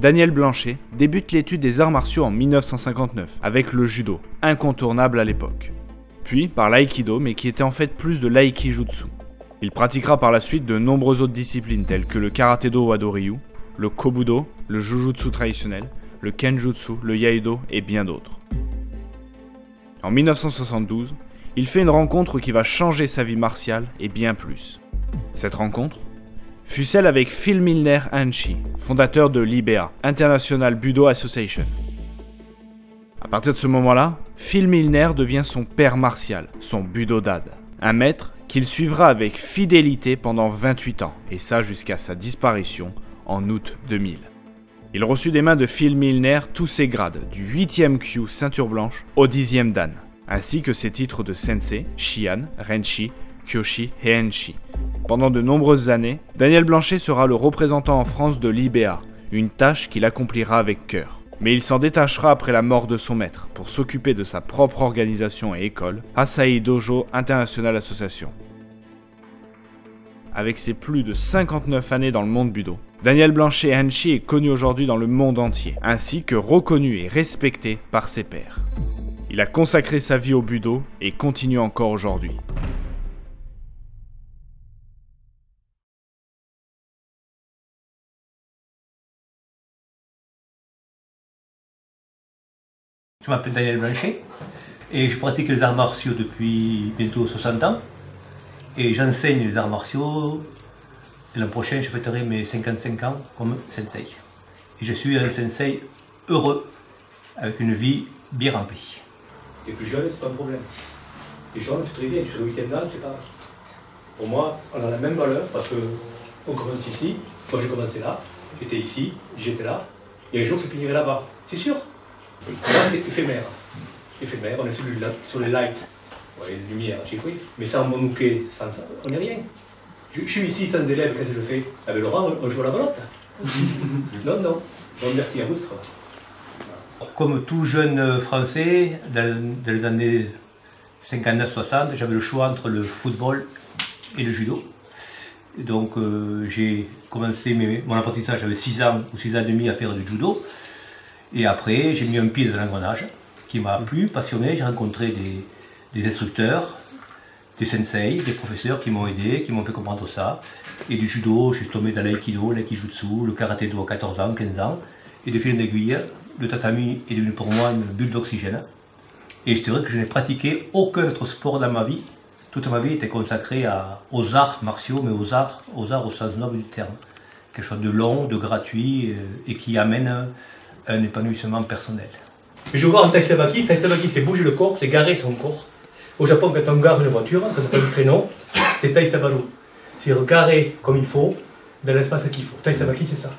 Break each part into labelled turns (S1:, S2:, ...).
S1: Daniel Blanchet débute l'étude des arts martiaux en 1959 avec le judo, incontournable à l'époque. Puis par l'aïkido, mais qui était en fait plus de l'aikijutsu. Il pratiquera par la suite de nombreuses autres disciplines telles que le karaté-do Wado-ryu, le kobudo, le jujutsu traditionnel, le kenjutsu, le iaido et bien d'autres. En 1972, il fait une rencontre qui va changer sa vie martiale et bien plus. Cette rencontre fut celle avec Phil Milner Hanshi, fondateur de l'IBA, International Budo Association. À partir de ce moment-là, Phil Milner devient son père martial, son budo dad, un maître qu'il suivra avec fidélité pendant 28 ans, et ça jusqu'à sa disparition en août 2000. Il reçut des mains de Phil Milner tous ses grades, du 8e Kyu ceinture blanche au 10e Dan, ainsi que ses titres de sensei, shihan, renshi, kyoshi et enshi. Pendant de nombreuses années, Daniel Blanchet sera le représentant en France de l'IBA, une tâche qu'il accomplira avec cœur. Mais il s'en détachera après la mort de son maître pour s'occuper de sa propre organisation et école, Asahi Dojo International Association. Avec ses plus de 59 années dans le monde budo, Daniel Blanchet Hanshi est connu aujourd'hui dans le monde entier, ainsi que reconnu et respecté par ses pairs. Il a consacré sa vie au budo et continue encore aujourd'hui.
S2: Je m'appelle Daniel Blanchet et je pratique les arts martiaux depuis bientôt 60 ans et j'enseigne les arts martiaux. L'an prochain, je fêterai mes 55 ans comme sensei. Et je suis un sensei heureux, avec une vie bien remplie.
S3: T'es plus jeune, c'est pas un problème. T'es jeune, tu te réveilles, tu fais le 8e dan, c'est pareil. Pour moi, on a la même valeur parce qu'on commence ici. Moi, j'ai commencé là, j'étais ici, j'étais là. Et un jour, je finirai là-bas, c'est sûr. Là, c'est éphémère. Éphémère, on est sur les lights. Ouais, les lumières, j'ai compris. Mais sans monouquet, sans ça, on n'est rien. Je suis ici sans élèves, qu'est-ce que je fais? Avec Laurent, on joue à la belote. Non, non. Bon, merci à vous de travailler.
S2: Comme tout jeune Français, dans les années 59-60, j'avais le choix entre le football et le judo. Et donc j'ai commencé mon apprentissage, j'avais 6 ans ou 6 ans et demi à faire du judo. Et après, j'ai mis un pied dans l'engrenage qui m'a plu, passionné. J'ai rencontré des instructeurs, des sensei, des professeurs qui m'ont aidé, qui m'ont fait comprendre ça. Et du judo, j'ai tombé dans l'aïkido, l'aikijutsu, le karaté-do à 14 ans, 15 ans. Et de fil en aiguille, le tatami est devenu pour moi une bulle d'oxygène. Et c'est vrai que je n'ai pratiqué aucun autre sport dans ma vie. Toute ma vie était consacrée aux arts martiaux, mais aux arts au sens noble du terme. Quelque chose de long, de gratuit et qui amène un épanouissement personnel.
S3: Je vais voir en Tai Sabaki. Tai Sabaki, c'est bouger le corps, c'est garer son corps. Au Japon, quand on gare une voiture, quand on a un créneau, c'est Tai Sabalo. C'est garer comme il faut, dans l'espace qu'il faut. Tai Sabaki, c'est ça.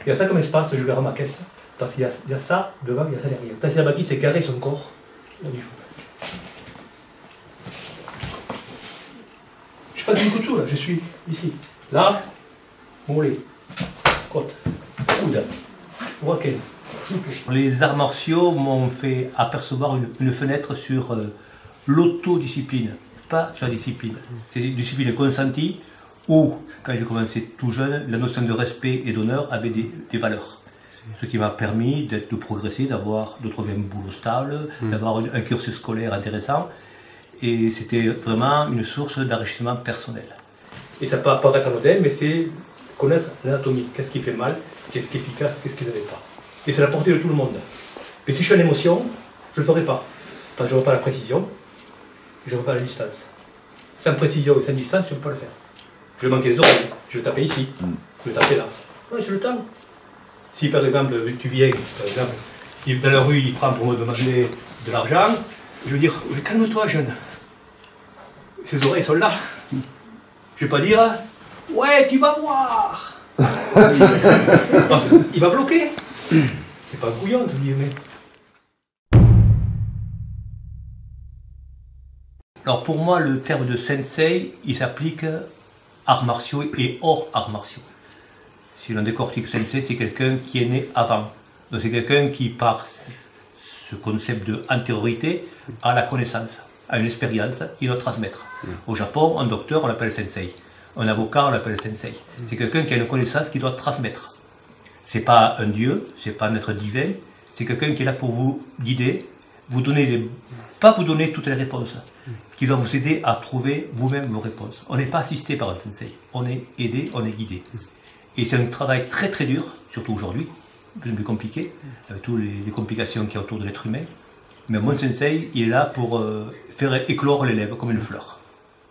S3: Il y a ça comme espace, je verrai ma caisse, parce qu'il y a ça devant, il y a ça derrière. Tai Sabaki, c'est garer son corps comme il faut. Je passe beaucoup de tout là, je suis ici. Là, mollet, côte, coude, roquet.
S2: Les arts martiaux m'ont fait apercevoir une fenêtre sur l'autodiscipline, pas sur la discipline. C'est une discipline consentie où, quand j'ai commencé tout jeune, la notion de respect et d'honneur avait des valeurs. Ce qui m'a permis de progresser, de trouver un boulot stable, d'avoir un cursus scolaire intéressant. Et c'était vraiment une source d'enrichissement personnel.
S3: Et ça peut apparaître anodin, mais c'est connaître l'anatomie. Qu'est-ce qui fait mal, qu'est-ce qui est efficace, qu'est-ce qui ne l'est pas. Et c'est la portée de tout le monde. Mais si je suis en émotion, je ne le ferai pas. Parce que je n'aurai pas la précision, je n'aurai pas la distance. Sans précision et sans distance, je ne peux pas le faire. Je vais manquer les oreilles, je vais taper ici, je vais taper là. Ouais, j'ai le temps. Si par exemple, tu viens, par exemple, dans la rue, il prend pour me demander de l'argent, je vais dire, calme-toi jeune. Ses oreilles sont là. Je ne vais pas dire, ouais, tu vas voir. Il va bloquer. C'est pas couillon, tu dis, mais.
S2: Alors pour moi, le terme de sensei, il s'applique arts martiaux et hors arts martiaux. Si l'on décortique sensei, c'est quelqu'un qui est né avant. Donc c'est quelqu'un qui, par ce concept de antériorité, a la connaissance, a une expérience qu'il doit transmettre. Au Japon, un docteur, on l'appelle sensei. Un avocat, on l'appelle sensei. C'est quelqu'un qui a une connaissance qu'il doit transmettre. C'est pas un dieu, c'est pas un être divin, c'est quelqu'un qui est là pour vous guider, pas vous donner toutes les réponses, qui doit vous aider à trouver vous-même vos réponses. On n'est pas assisté par un sensei, on est aidé, on est guidé. Et c'est un travail très très dur, surtout aujourd'hui, plus compliqué, avec toutes les complications qu'il y a autour de l'être humain. Mais mon sensei, il est là pour faire éclore l'élève comme une fleur.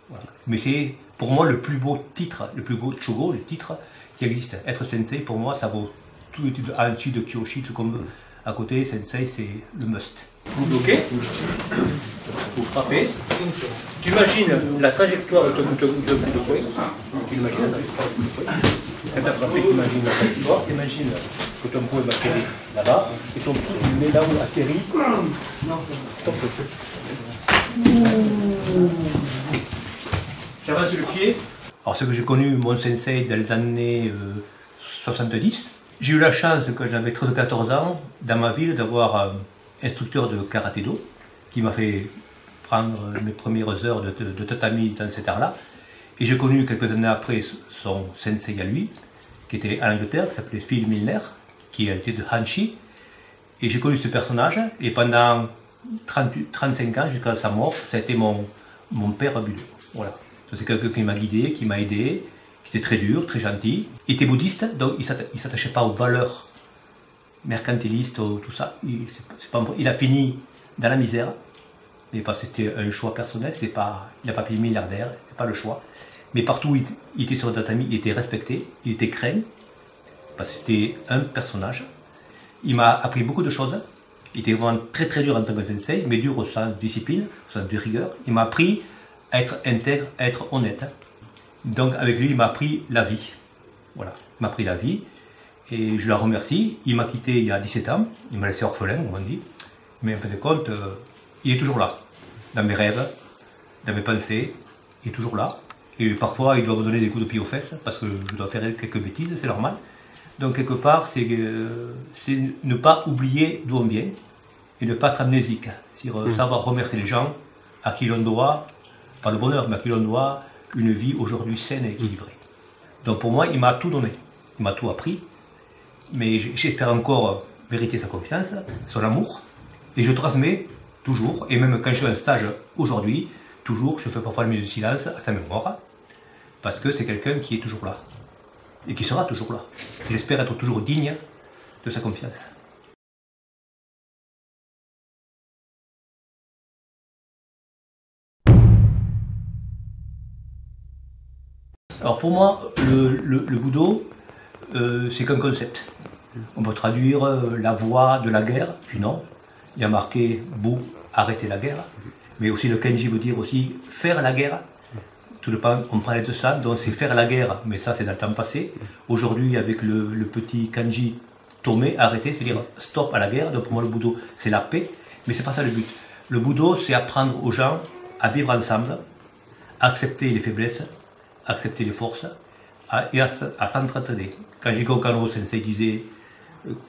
S2: Voilà. Mais c'est pour moi le plus beau titre, le plus beau chogo, le titre qui existe. Être sensei, pour moi, ça vaut tout en dessus de Kyoshi, tout comme à côté, sensei, c'est le must. Vous bloquez, vous frappez, tu imagines la trajectoire de ton coup de poing, tu imagines la trajectoire du coup de poing. Quand tu as frappé, tu imagines la trajectoire, tu imagines que ton poing va atterrir là-bas, et ton pied, tu le mets là où il atterrit. Top. J'avance le pied. Alors ce que j'ai connu, mon sensei, dans les années 70, j'ai eu la chance, quand j'avais 13 ou 14 ans, dans ma ville, d'avoir un instructeur de karaté-do qui m'a fait prendre mes premières heures de tatami dans cet art-là. Et j'ai connu quelques années après son sensei à lui, qui était en Angleterre, qui s'appelait Phil Milner, qui était de Hanshi. Et j'ai connu ce personnage, et pendant 35 ans, jusqu'à sa mort, ça a été mon père budo. Voilà. C'est quelqu'un qui m'a guidé, qui m'a aidé, qui était très dur, très gentil. Il était bouddhiste, donc il ne s'attachait pas aux valeurs mercantilistes, tout ça. Il a fini dans la misère, mais parce que c'était un choix personnel, il n'a pas payé milliardaire, c'est pas le choix. Mais partout où il était sur le tatami, il était respecté, il était craint, parce que c'était un personnage. Il m'a appris beaucoup de choses. Il était vraiment très très dur en tant que sensei, mais dur au sens discipline, au sens de rigueur. Il m'a appris à être intègre, à être honnête. Donc avec lui, il m'a appris la vie. Voilà, il m'a appris la vie. Et je le remercie. Il m'a quitté il y a 17 ans. Il m'a laissé orphelin, on dit. Mais en fin de compte, il est toujours là. Dans mes rêves, dans mes pensées, il est toujours là. Et parfois, il doit me donner des coups de pied aux fesses, parce que je dois faire quelques bêtises, c'est normal. Donc quelque part, c'est ne pas oublier d'où on vient, et ne pas être amnésique. C'est savoir remercier les gens à qui l'on doit, pas le bonheur, mais à qui l'on doit une vie aujourd'hui saine et équilibrée. Donc pour moi, il m'a tout donné, il m'a tout appris, mais j'espère encore mériter sa confiance, son amour, et je transmets toujours, et même quand je suis en stage aujourd'hui, toujours, je fais parfois le milieu du silence à sa mémoire, parce que c'est quelqu'un qui est toujours là, et qui sera toujours là. J'espère être toujours digne de sa confiance. Alors pour moi, le Budo, c'est qu'un concept. On peut traduire la voie de la guerre, puis non. Il y a marqué Bu, arrêter la guerre. Mais aussi le Kenji veut dire aussi faire la guerre. Tout dépend, on parlait de ça, donc c'est faire la guerre, mais ça c'est dans le temps passé. Aujourd'hui, avec le petit kanji tomé, arrêter, c'est-à-dire stop à la guerre. Donc pour moi, le Budo, c'est la paix, mais c'est pas ça le but. Le Budo, c'est apprendre aux gens à vivre ensemble, à accepter les faiblesses, accepter les forces et à s'entraider. Quand Jigo Kano Sensei disait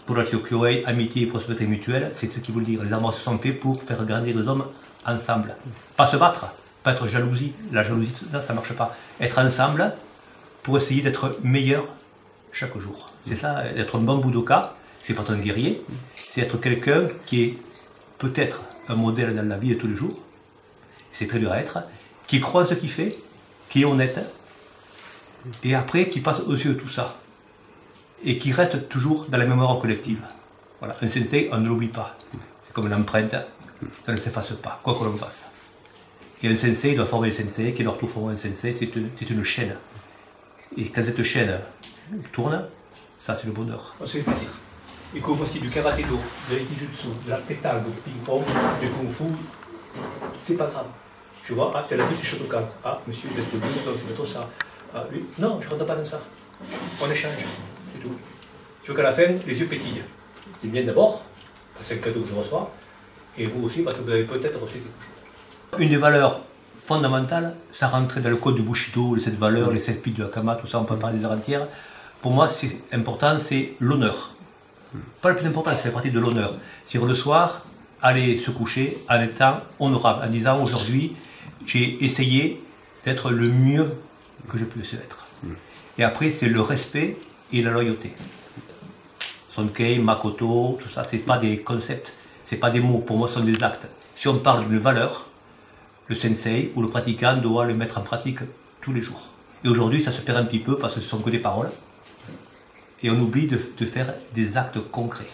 S2: Kurachi Kyoei, amitié et prospérité mutuelle, c'est ce qu'il veut dire. Les amours se sont faits pour faire grandir les hommes ensemble. Pas se battre, pas être jalousie. La jalousie, ça ne marche pas. Être ensemble pour essayer d'être meilleur chaque jour. C'est ça, être un bon Budoka, c'est pas être un guerrier, c'est être quelqu'un qui est peut-être un modèle dans la vie de tous les jours, c'est très dur à être, qui croit en ce qu'il fait, qui est honnête, et après qui passe au-dessus de tout ça, et qui reste toujours dans la mémoire collective. Voilà. Un sensei, on ne l'oublie pas. C'est comme l'empreinte, ça ne s'efface pas, quoi que l'on fasse. Et un sensei doit former le sensei, qui doit tout former un sensei, c'est une chaîne. Et quand cette chaîne tourne, ça c'est le bonheur. C'est le plaisir. Et que vous fassiez du karaté-do, de l'ikijutsu, de la pétanque, du ping-pong, du kung-fu, c'est pas grave. Tu vois, ah, c'est la c'est Shotokan. Ah, monsieur, il laisse le bout, donc c'est trop ça. Ah, lui, non, je ne rentre pas dans ça. On échange, c'est tout. Tu veux qu'à la fin, les yeux pétillent. C'est bien d'abord, c'est un cadeau que je reçois, et vous aussi, parce que vous avez peut-être reçu quelque chose. Une des valeurs fondamentales, ça rentrait dans le code du Bushido, les 7 valeurs, les 7 piles de Hakama, tout ça, on peut parler des heures entières. Pour moi, c'est important, c'est l'honneur. Pas le plus important, ça fait partie de l'honneur. C'est le soir, aller se coucher en étant honorable, en disant aujourd'hui, j'ai essayé d'être le mieux que je puisse être. Et après, c'est le respect et la loyauté. Sonkei, Makoto, tout ça, c'est pas des concepts, c'est pas des mots, pour moi ce sont des actes. Si on parle d'une valeur, le sensei ou le pratiquant doit le mettre en pratique tous les jours. Et aujourd'hui ça se perd un petit peu parce que ce sont que des paroles. Et on oublie de faire des actes concrets.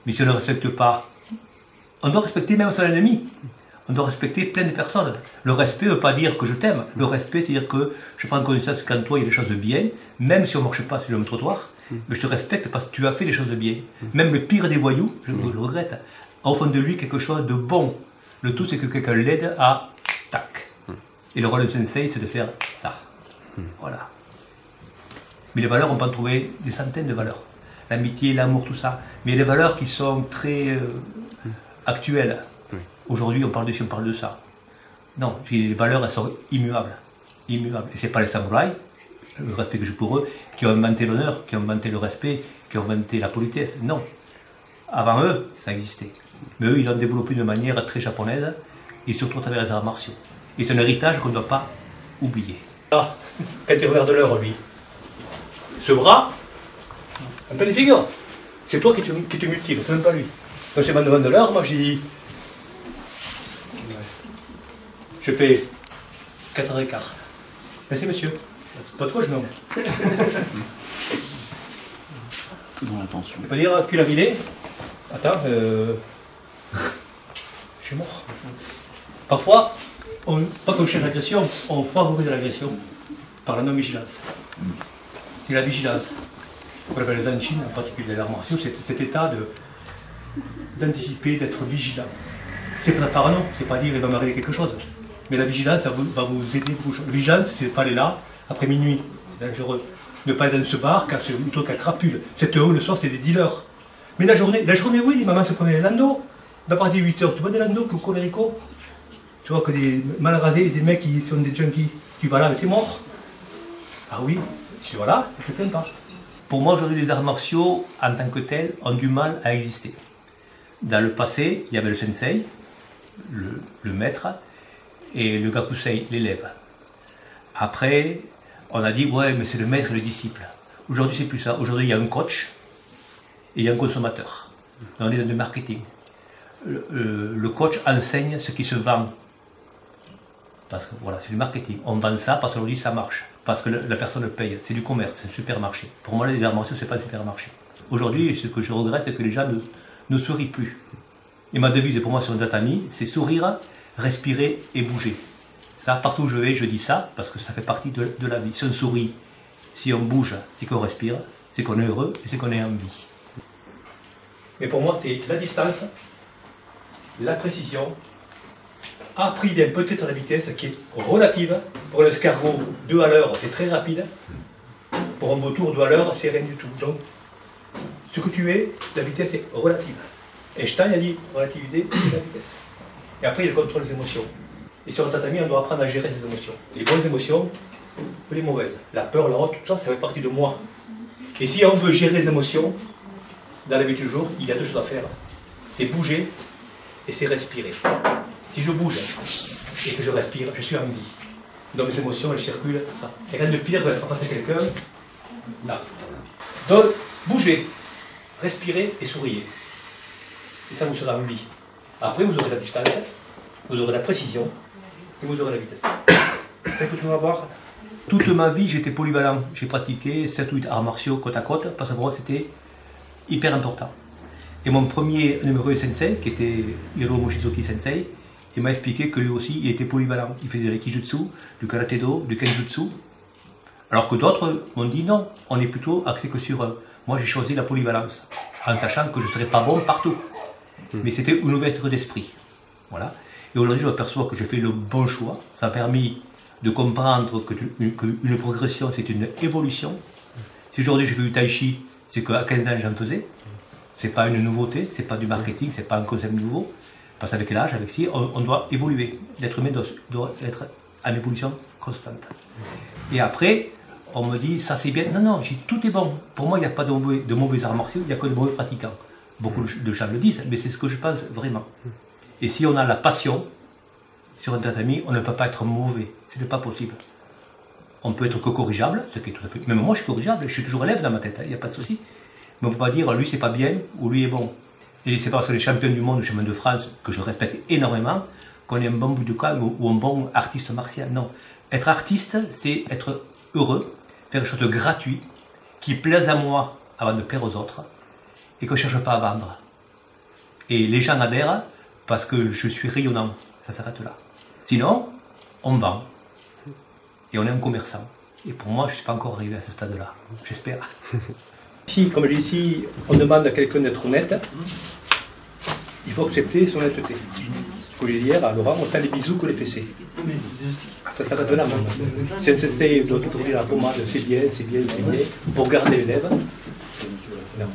S2: Mais si on ne respecte pas, on doit respecter même son ennemi. On doit respecter plein de personnes. Le respect ne veut pas dire que je t'aime. Le respect, c'est dire que je prends connaissance qu'en toi il y a des choses de bien, même si on ne marche pas sur le même trottoir, mais je te respecte parce que tu as fait des choses de bien. Même le pire des voyous, je le regrette, a au fond de lui quelque chose de bon. Le tout, c'est que quelqu'un l'aide à tac. Et le rôle de sensei, c'est de faire ça. Voilà. Mais les valeurs, on peut en trouver des centaines de valeurs. L'amitié, l'amour, tout ça. Mais il y a des valeurs qui sont très actuelles. Aujourd'hui, on parle de ci, on parle de ça. Non, les valeurs, elles sont immuables. Immuables. Et ce n'est pas les samouraïs, le respect que j'ai pour eux, qui ont inventé l'honneur, qui ont inventé le respect, qui ont inventé la politesse. Non. Avant eux, ça existait. Mais eux, ils l'ont développé de manière très japonaise, et surtout à travers les arts martiaux. Et c'est un héritage qu'on ne doit pas oublier. Ah, quand tu regardes l'heure, lui, ce bras, un peu des figures. C'est toi qui te mutiles, c'est même pas lui. Donc c'est devant de l'heure, moi je dis. Je fais 4h15. Merci monsieur. C'est pas de quoi je nomme.
S4: Tout dans l'attention.
S2: On peut dire culavillé. Attends, je suis mort. Parfois, pas qu'on cherche l'agression, on favorise l'agression par la non-vigilance. C'est la vigilance. On appelle les Zanshin, en particulier les arts martiaux, c'est cet état d'anticiper, d'être vigilant. C'est pas par non, c'est pas dire il va m'arriver quelque chose. Mais la vigilance, ça va vous aider beaucoup. La vigilance, c'est ne pas aller là, après minuit, c'est dangereux. Ne pas aller dans ce bar, car c'est un truc à crapule. Cette heure, le soir, c'est des dealers. Mais la journée, oui, les mamans se prenaient les landos. À partir de 8h, tu vois des landos comme Colérico. Tu vois que des mal rasés, des mecs qui sont des junkies. Tu vas là, mais t'es mort. Ah oui, tu vas là, je te plains pas. Pour moi, aujourd'hui, les arts martiaux, en tant que tels, ont du mal à exister. Dans le passé, il y avait le sensei, le maître, et le gakusei, l'élève. Après, on a dit, ouais, mais c'est le maître et le disciple. Aujourd'hui, c'est plus ça. Aujourd'hui, il y a un coach et il y a un consommateur. On est dans le marketing. Le coach enseigne ce qui se vend. Parce que voilà, c'est du marketing. On vend ça parce qu'on dit ça marche. Parce que la personne paye. C'est du commerce, c'est un supermarché. Pour moi, les arts martiaux, ce n'est pas un supermarché. Aujourd'hui, ce que je regrette, c'est que les gens ne sourient plus. Et ma devise pour moi sur un tatami, c'est sourire, respirer et bouger. Ça, partout où je vais, je dis ça, parce que ça fait partie de la vie. Si on sourit, si on bouge et qu'on respire, c'est qu'on est heureux et c'est qu'on est en vie. Mais pour moi, c'est la distance, la précision, appris d'un peut-être la vitesse qui est relative. Pour l'escargot, 2 à l'heure, c'est très rapide. Pour un vautour, 2 à l'heure, c'est rien du tout. Donc, ce que tu es, la vitesse est relative. Einstein a dit relativité, c'est la vitesse. Et après, il y a le contrôle des émotions. Et sur le tatami, on doit apprendre à gérer ces émotions. Les bonnes émotions ou les mauvaises. La peur, la honte, tout ça, ça fait partie de moi. Et si on veut gérer les émotions, dans la vie de tous les jours, il y a 2 choses à faire. C'est bouger et c'est respirer. Si je bouge et que je respire, je suis en vie. Donc mes émotions, elles circulent, tout ça. Et rien de pire d'être face à quelqu'un, là. Donc, bougez, respirez et souriez. Et ça vous sera en vie. Après, vous aurez la distance, vous aurez la précision et vous aurez la vitesse. C'est ça que tu vas voir. Toute ma vie, j'étais polyvalent. J'ai pratiqué 7 ou 8 arts martiaux côte à côte parce que pour moi, c'était hyper important. Et mon premier numéro sensei, qui était Hiro Mochizuki Sensei, il m'a expliqué que lui aussi, il était polyvalent. Il faisait de l'aikijutsu, du karaté-do, du kenjutsu. Alors que d'autres m'ont dit non, on est plutôt axé que sur un. Moi, j'ai choisi la polyvalence, en sachant que je ne serais pas bon partout. Mais c'était une ouverture d'esprit. Voilà. Et aujourd'hui, je m'aperçois que j'ai fait le bon choix. Ça m'a permis de comprendre qu'une progression, c'est une évolution. Si aujourd'hui je fais du tai chi, c'est qu'à 15 ans, j'en faisais. Ce n'est pas une nouveauté, ce n'est pas du marketing, ce n'est pas un concept nouveau. Parce qu'avec l'âge, avec ci, on doit évoluer. L'être humain doit être en évolution constante. Et après, on me dit, ça c'est bien. Non, non, tout est bon. Pour moi, il n'y a pas de mauvais arts martiaux, il n'y a que de mauvais pratiquants. Beaucoup de gens le disent, mais c'est ce que je pense vraiment. Et si on a la passion sur un tatami, on ne peut pas être mauvais. Ce n'est pas possible. On peut être que corrigeable, ce qui est tout à fait. Même moi, je suis corrigeable, je suis toujours élève dans ma tête, il n'y a pas de souci. Mais on ne peut pas dire lui c'est pas bien ou lui est bon. Et c'est parce que les champions du monde, les champions de France, que je respecte énormément, qu'on est un bon budokan ou un bon artiste martial. Non. Être artiste, c'est être heureux, faire des choses gratuites, qui plaisent à moi avant de plaire aux autres, et que je ne cherche pas à vendre. Et les gens adhèrent parce que je suis rayonnant. Ça s'arrête là. Sinon, on vend. Et on est un commerçant. Et pour moi, je ne suis pas encore arrivé à ce stade-là. J'espère.
S3: Si, comme je dis ici, on demande à quelqu'un d'être honnête, il faut accepter son honnêteté. Ce que j'ai dit hier à Laurent, autant les bisous que les fessées. Ça s'arrête là, même. Si un sensei doit toujours dire la pommade, c'est bien, c'est bien, c'est bien, pour garder l'élève. Non.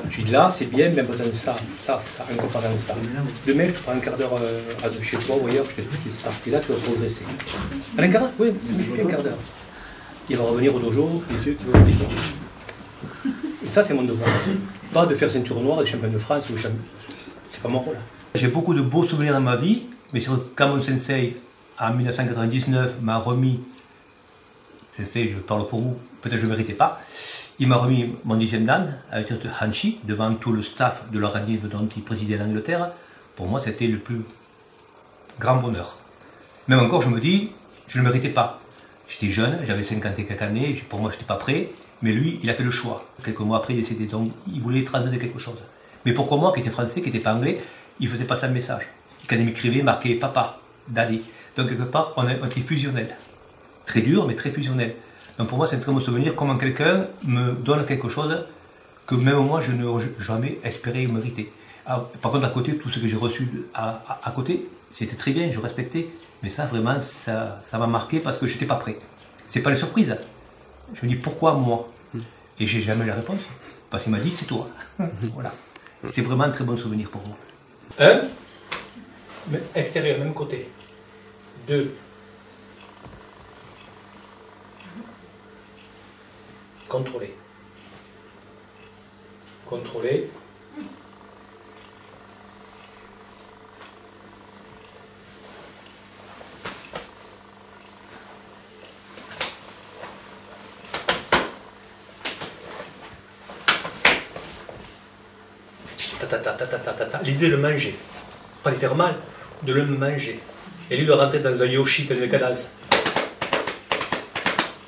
S3: Je dis là, c'est bien, même dans ça, encore pas dans ça. Demain, tu prends un quart d'heure chez toi ou ailleurs, je t'explique ça. Et là, tu vas progresser. Un quart d'heure? Oui, un quart d'heure. Il va revenir au dojo, les yeux qui vont décoller. Et ça, c'est mon devoir. Pas de faire ceinture noire des champions de France ou champion. C'est pas mon rôle.
S2: J'ai beaucoup de beaux souvenirs dans ma vie, mais quand mon sensei, en 1999, m'a remis, sensei, je parle pour vous, peut-être que je ne le méritais pas, il m'a remis mon 10e dan avec le Hanshi devant tout le staff de l'organisme dont il présidait l'Angleterre. Pour moi, c'était le plus grand bonheur. Même encore, je me dis, je ne le méritais pas. J'étais jeune, j'avais 50 et quelques années, pour moi, je n'étais pas prêt. Mais lui, il a fait le choix. Quelques mois après, il est décédé. Donc, il voulait transmettre quelque chose. Mais pourquoi moi, qui était français, qui n'était pas anglais, il faisait passer un message. Quand il m'écrivait, il marquait papa, daddy. Donc, quelque part, on était fusionnel. Très dur, mais très fusionnel. Donc, pour moi, c'est un très bon souvenir. Comment quelqu'un me donne quelque chose que même moi, je n'aurais jamais espéré ou mérité. Alors, par contre, à côté, tout ce que j'ai reçu à côté, c'était très bien, je respectais. Mais ça, vraiment, ça m'a marqué parce que je n'étais pas prêt. C'est pas une surprise. Je me dis pourquoi moi? Et j'ai jamais la réponse. Parce qu'il m'a dit c'est toi. Voilà. C'est vraiment un très bon souvenir pour moi.
S3: 1, extérieur, même côté. 2, contrôler. Contrôler. L'idée de le manger, pas lui faire mal, de le manger. Et lui de rentrer dans un yoshi comme le cadence.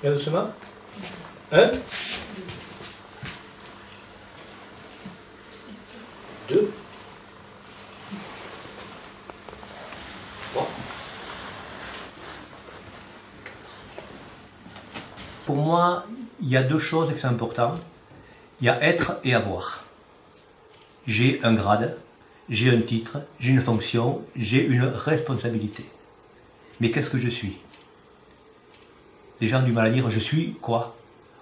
S3: Bien doucement. 1, 2, 3.
S2: Pour moi, il y a deux choses qui sont importantes. Il y a être et avoir. J'ai un grade, j'ai un titre, j'ai une fonction, j'ai une responsabilité. Mais qu'est-ce que je suis? Les gens ont du mal à dire je suis quoi?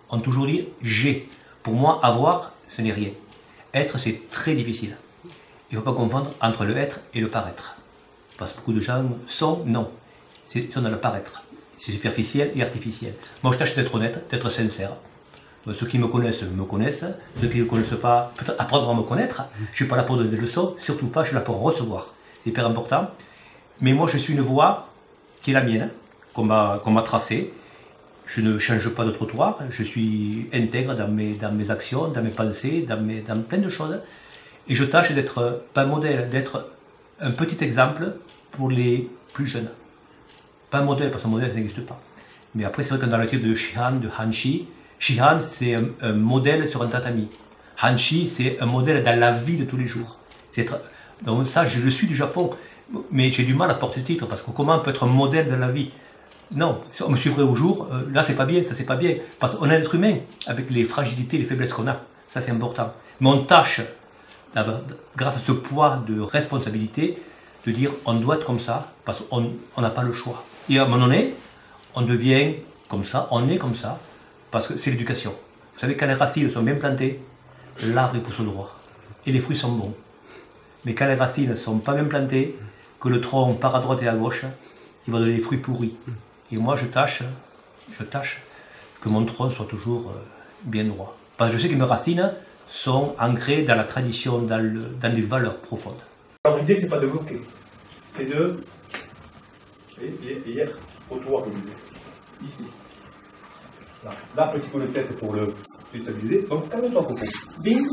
S2: On toujours dit j'ai. Pour moi, avoir, ce n'est rien. Être, c'est très difficile. Il ne faut pas confondre entre le être et le paraître. Parce que beaucoup de gens sont, non. C'est dans le paraître. C'est superficiel et artificiel. Moi, je tâche d'être honnête, d'être sincère. Donc, ceux qui me connaissent, ceux qui ne me connaissent pas, peut-être apprendre à me connaître. Je ne suis pas là pour donner des leçons, surtout pas, je suis là pour recevoir. C'est hyper important. Mais moi, je suis une voie qui est la mienne, qu'on m'a tracée. Je ne change pas de trottoir, je suis intègre dans mes actions, dans mes pensées, dans plein de choses. Et je tâche d'être pas un modèle, d'être un petit exemple pour les plus jeunes. Pas un modèle, parce qu'un modèle, ça n'existe pas. Mais après, c'est vrai que dans le titre de Shihan, de Hanshi, Shihan, c'est un modèle sur un tatami. Hanshi, c'est un modèle dans la vie de tous les jours. Donc ça, je le suis du Japon, mais j'ai du mal à porter ce titre, parce que comment on peut être un modèle dans la vie? Non, si on me suivrait au jour, là c'est pas bien, ça c'est pas bien. Parce qu'on est un être humain, avec les fragilités, les faiblesses qu'on a. Ça c'est important. Mais on tâche, grâce à ce poids de responsabilité, de dire on doit être comme ça, parce qu'on n'a pas le choix. Et à un moment donné, on devient comme ça, on est comme ça, parce que c'est l'éducation. Vous savez, quand les racines sont bien plantées, l'arbre il pousse au droit. Et les fruits sont bons. Mais quand les racines ne sont pas bien plantées, que le tronc part à droite et à gauche, il va donner des fruits pourris. Et moi, je tâche que mon tronc soit toujours bien droit. Parce que je sais que mes racines sont ancrées dans la tradition, dans des valeurs profondes.
S3: Alors l'idée, c'est pas de bloquer, c'est de... Et hier, au toit, ici. Là, petit coup de tête pour le stabiliser. Donc, calme-toi, Coco. Bing.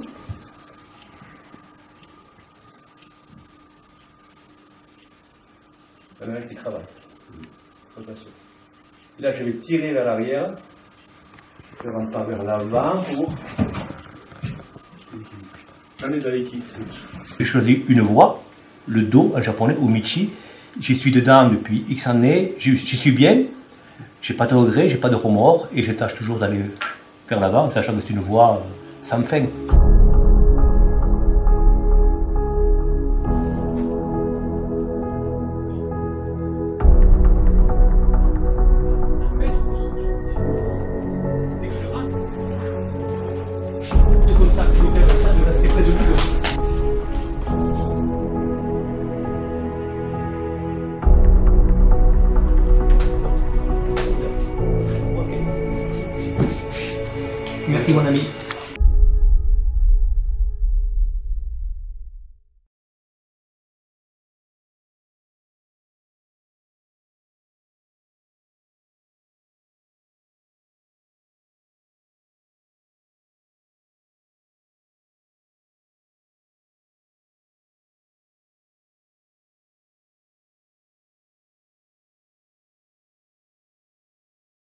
S3: Il y en a un qui travaille. Attention. Là, je vais tirer vers l'arrière. Je rentre pas vers l'avant pour. J'en ai de l'équipe. J'ai choisi une voie, le Do en japonais, ou Michi. J'y suis dedans depuis X années. J'y suis bien. J'ai pas de regrets, j'ai pas de remords. Et je tâche toujours d'aller vers l'avant, sachant que c'est une voie sans fin. Merci mon ami.